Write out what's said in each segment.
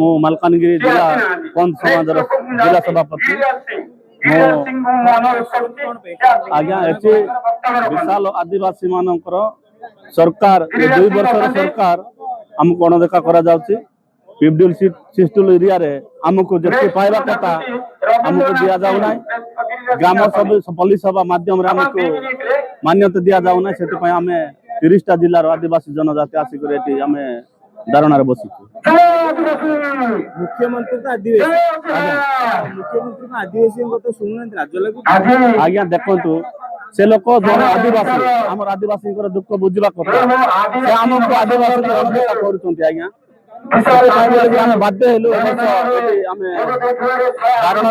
ମୁଁ ମାଲକାନଗିରି ଜିଲ୍ଲା କନ୍ଧ ସମାଜର ଜିଲ୍ଲା ସଭାପତି। ଆଜ୍ଞା ଏଠି ବିଶାଳ ଆଦିବାସୀ ମାନଙ୍କର ସରକାର 2 ବର୍ଷର ସରକାର ଆମକୁ ଅଣଦେଖା କରାଯାଉଛି। ପିପଡବ୍ଲ୍ୟୁଡି ସିଷ୍ଟୁଲ ଏରିଆରେ ଆମକୁ ଯେତିକି ପାଇବା କଥା ଆମକୁ ଦିଆଯାଉ ନାହିଁ। ଗ୍ରାମ ପଲ୍ଲୀ ସଭା ମାଧ୍ୟମରେ ଆମକୁ ମାନ୍ୟତା ଦିଆଯାଉ ନାହିଁ। ସେଥିପାଇଁ ଆମେ 30ଟା ଜିଲ୍ଲାର ଆଦିବାସୀ ଜନଜାତି ଆସିକରି ଏଠି ଆମେ ଧାରଣାରେ ବସିଛୁ। मुख्यमंत्री तो आदिवासी मुख्यमंत्री आदिवासी तो शुणुना राज्य लगू आज्ञा देखु से लोक जन आदिवासी आम आदिवासी दुख बुझा कथा से आमको आदिवासी अनदेखा कर बाध्य हेलु धारणा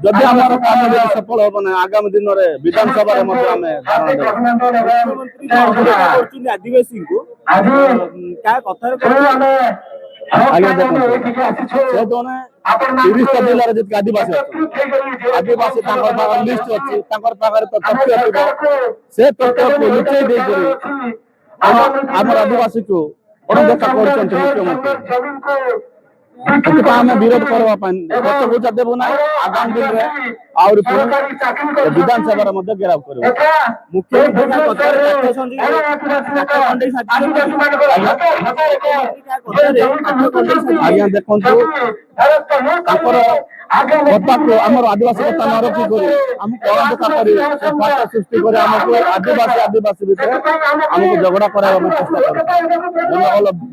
जदि आम काम सफल हम ना आगामी दिन में विधानसभा आदिवासी को क्या कथा आज्ञा देखो से जोने 30टा जिल्लार जे आदिवासी आदिवासी लिस्ट अच्छी तथ्य से तथ्य को लुचाई देकरी आम आदिवासी को अनदेखा करछन्ते मुख्यमंत्री आम विरोध करवा बुझा देबू ना आगामी दिन में आउर विधानसभा घेराव कर आज्ञा देखु कथा को आम आदिवासी कथा न रखिक आमको अणदेखा कर सृष्टि कर आमको आदिवासी आदिवासी भितर आमको झगड़ा कराया चेष्टा कर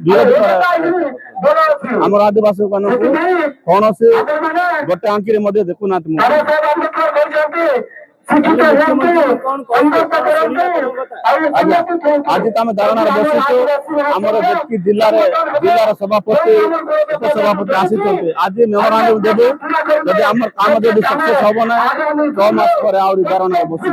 विरोध आम आदिवासी मान कौन से गोटे आंखि देखुना आज तो आम धारणा बसुचु आमर जी जिलार सभापति उपसभापति आसी आज मेमोरांडम देवे जदि आम काम जब सक्सेस हम ना 6 मास पर धारणा बसु।